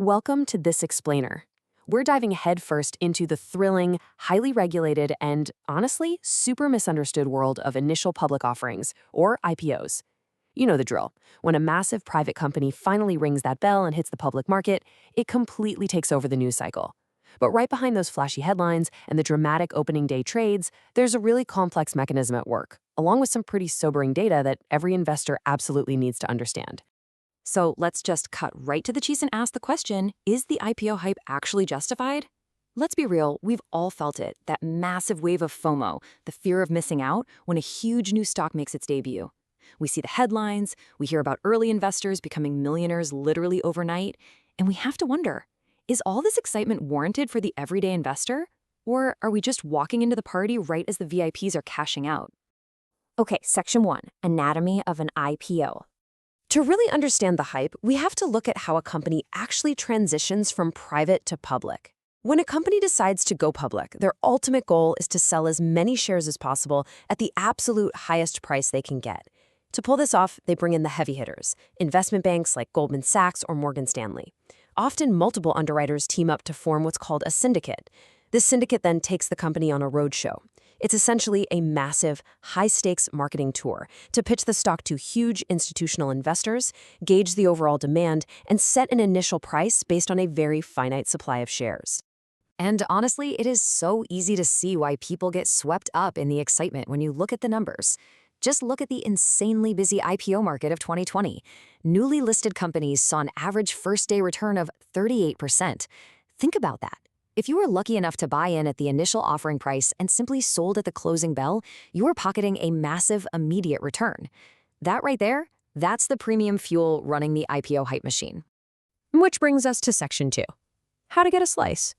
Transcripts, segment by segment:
Welcome to This Explainer. We're diving headfirst into the thrilling, highly regulated, and honestly, super misunderstood world of initial public offerings, or IPOs. You know the drill. When a massive private company finally rings that bell and hits the public market, it completely takes over the news cycle. But right behind those flashy headlines and the dramatic opening day trades, there's a really complex mechanism at work, along with some pretty sobering data that every investor absolutely needs to understand. So let's just cut right to the chase and ask the question, is the IPO hype actually justified? Let's be real, we've all felt it, that massive wave of FOMO, the fear of missing out when a huge new stock makes its debut. We see the headlines, we hear about early investors becoming millionaires literally overnight, and we have to wonder, is all this excitement warranted for the everyday investor? Or are we just walking into the party right as the VIPs are cashing out? Okay, Section 1, Anatomy of an IPO. To really understand the hype, we have to look at how a company actually transitions from private to public. When a company decides to go public, their ultimate goal is to sell as many shares as possible at the absolute highest price they can get. To pull this off, they bring in the heavy hitters, investment banks like Goldman Sachs or Morgan Stanley. Often, multiple underwriters team up to form what's called a syndicate. This syndicate then takes the company on a roadshow. It's essentially a massive, high-stakes marketing tour to pitch the stock to huge institutional investors, gauge the overall demand, and set an initial price based on a very finite supply of shares. And honestly, it is so easy to see why people get swept up in the excitement when you look at the numbers. Just look at the insanely busy IPO market of 2020. Newly listed companies saw an average first-day return of 38%. Think about that. If you were lucky enough to buy in at the initial offering price and simply sold at the closing bell, you were pocketing a massive immediate return. That right there, that's the premium fuel running the IPO hype machine. Which brings us to Section 2. How to get a slice.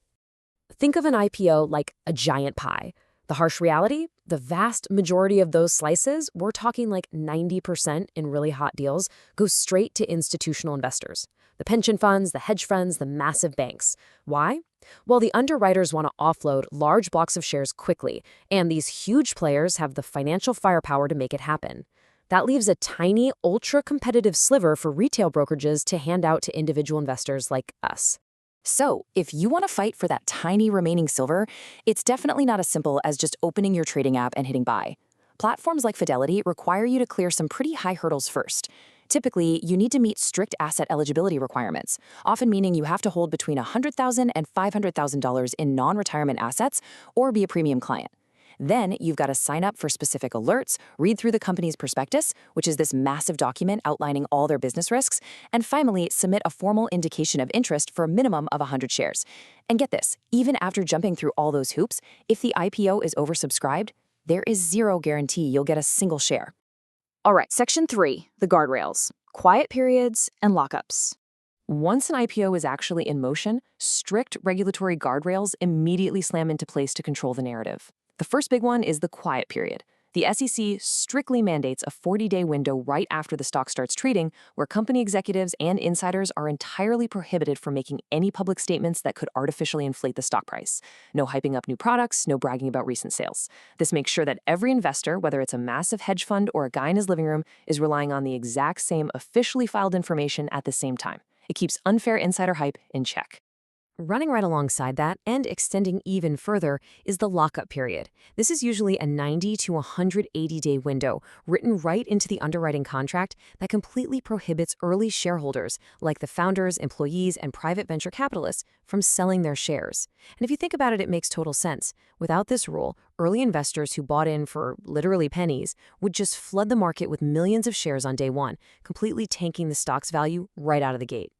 Think of an IPO like a giant pie. The harsh reality? The vast majority of those slices, we're talking like 90% in really hot deals, go straight to institutional investors. The pension funds, the hedge funds, the massive banks. Why? Well, the underwriters want to offload large blocks of shares quickly, and these huge players have the financial firepower to make it happen. That leaves a tiny, ultra-competitive sliver for retail brokerages to hand out to individual investors like us. So, if you want to fight for that tiny remaining silver, it's definitely not as simple as just opening your trading app and hitting buy. Platforms like Fidelity require you to clear some pretty high hurdles first. Typically, you need to meet strict asset eligibility requirements, often meaning you have to hold between $100,000 and $500,000 in non-retirement assets or be a premium client. Then you've got to sign up for specific alerts, read through the company's prospectus, which is this massive document outlining all their business risks, and finally submit a formal indication of interest for a minimum of 100 shares. And get this, even after jumping through all those hoops, if the IPO is oversubscribed, there is zero guarantee you'll get a single share. All right, Section 3, the guardrails, quiet periods and lockups. Once an IPO is actually in motion, strict regulatory guardrails immediately slam into place to control the narrative. The first big one is the quiet period. The SEC strictly mandates a 40-day window right after the stock starts trading, where company executives and insiders are entirely prohibited from making any public statements that could artificially inflate the stock price. No hyping up new products, no bragging about recent sales. This makes sure that every investor, whether it's a massive hedge fund or a guy in his living room, is relying on the exact same officially filed information at the same time. It keeps unfair insider hype in check. Running right alongside that, and extending even further, is the lockup period. This is usually a 90 to 180-day window, written right into the underwriting contract that completely prohibits early shareholders, like the founders, employees, and private venture capitalists, from selling their shares. And if you think about it, it makes total sense. Without this rule, early investors who bought in for literally pennies would just flood the market with millions of shares on day one, completely tanking the stock's value right out of the gate.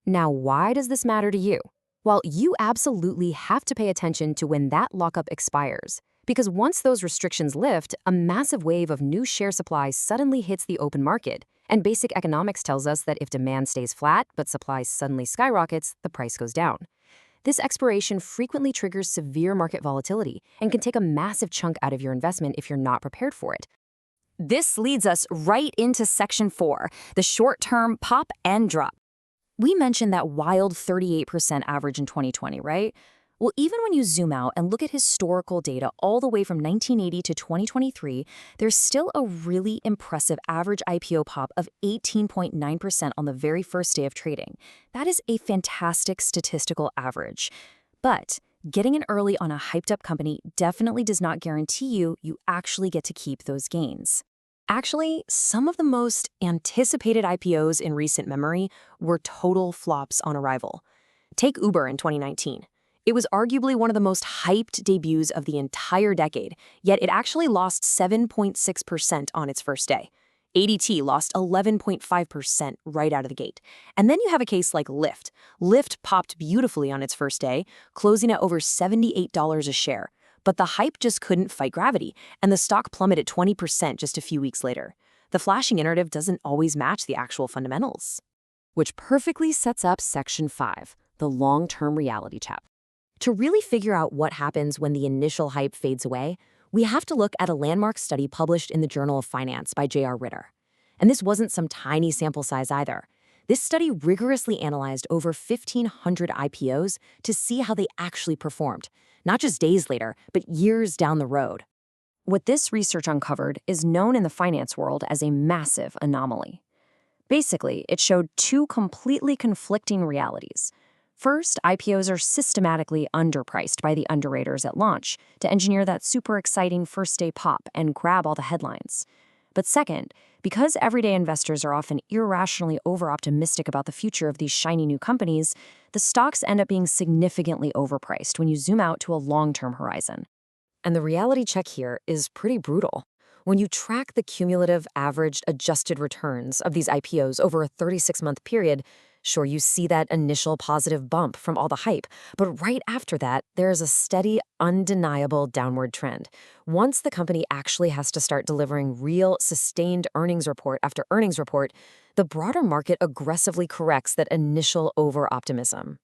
Now, why does this matter to you? Well, you absolutely have to pay attention to when that lockup expires. Because once those restrictions lift, a massive wave of new share supply suddenly hits the open market. And basic economics tells us that if demand stays flat, but supply suddenly skyrockets, the price goes down. This expiration frequently triggers severe market volatility and can take a massive chunk out of your investment if you're not prepared for it. This leads us right into Section 4, the short-term pop and drop. We mentioned that wild 38% average in 2020, right? Well, even when you zoom out and look at historical data all the way from 1980 to 2023, there's still a really impressive average IPO pop of 18.9% on the very first day of trading. That is a fantastic statistical average. But getting in early on a hyped-up company definitely does not guarantee you actually get to keep those gains. Actually, some of the most anticipated IPOs in recent memory were total flops on arrival. Take Uber in 2019. It was arguably one of the most hyped debuts of the entire decade, yet it actually lost 7.6% on its first day. ADT lost 11.5% right out of the gate. And then you have a case like Lyft. Lyft popped beautifully on its first day, closing at over $78 a share. But the hype just couldn't fight gravity, and the stock plummeted 20% just a few weeks later. The flashing narrative doesn't always match the actual fundamentals. Which perfectly sets up Section 5, the long-term reality check. To really figure out what happens when the initial hype fades away, we have to look at a landmark study published in the Journal of Finance by J.R. Ritter. And this wasn't some tiny sample size either. This study rigorously analyzed over 1,500 IPOs to see how they actually performed, not just days later, but years down the road. What this research uncovered is known in the finance world as a massive anomaly. Basically, it showed two completely conflicting realities. First, IPOs are systematically underpriced by the underwriters at launch to engineer that super exciting first-day pop and grab all the headlines. But second, because everyday investors are often irrationally over-optimistic about the future of these shiny new companies, the stocks end up being significantly overpriced when you zoom out to a long-term horizon. And the reality check here is pretty brutal. When you track the cumulative averaged adjusted returns of these IPOs over a 36-month period, sure, you see that initial positive bump from all the hype, but right after that, there is a steady, undeniable downward trend. Once the company actually has to start delivering real, sustained earnings report after earnings report, the broader market aggressively corrects that initial over-optimism.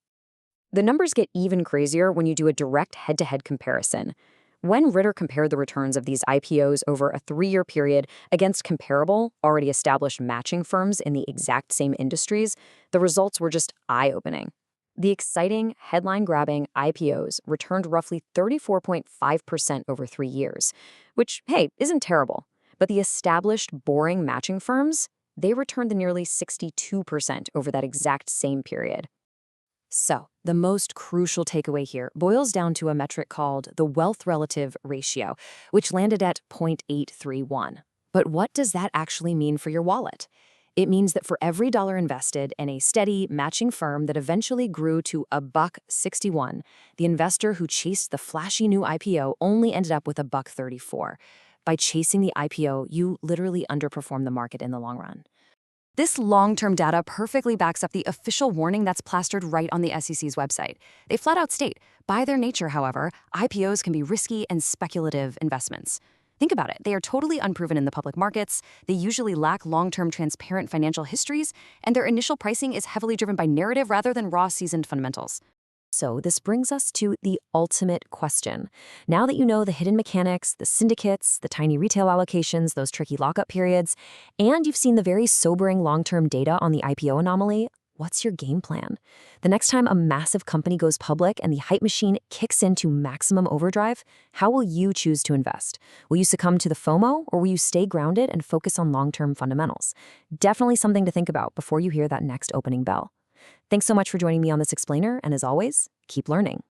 The numbers get even crazier when you do a direct head-to-head comparison. When Ritter compared the returns of these IPOs over a 3-year period against comparable, already established matching firms in the exact same industries, the results were just eye-opening. The exciting, headline-grabbing IPOs returned roughly 34.5% over 3 years, which, hey, isn't terrible. But the established, boring matching firms, they returned nearly 62% over that exact same period. So, the most crucial takeaway here boils down to a metric called the wealth relative ratio, which landed at 0.831. But what does that actually mean for your wallet? It means that for every dollar invested in a steady, matching firm that eventually grew to $1.61, the investor who chased the flashy new IPO only ended up with $1.34. By chasing the IPO, you literally underperform the market in the long run. This long-term data perfectly backs up the official warning that's plastered right on the SEC's website. They flat out state, by their nature, however, IPOs can be risky and speculative investments. Think about it. They are totally unproven in the public markets, they usually lack long-term transparent financial histories, and their initial pricing is heavily driven by narrative rather than raw seasoned fundamentals. So this brings us to the ultimate question. Now that you know the hidden mechanics, the syndicates, the tiny retail allocations, those tricky lockup periods, and you've seen the very sobering long-term data on the IPO anomaly, what's your game plan? The next time a massive company goes public and the hype machine kicks into maximum overdrive, how will you choose to invest? Will you succumb to the FOMO, or will you stay grounded and focus on long-term fundamentals? Definitely something to think about before you hear that next opening bell. Thanks so much for joining me on this explainer, and as always, keep learning.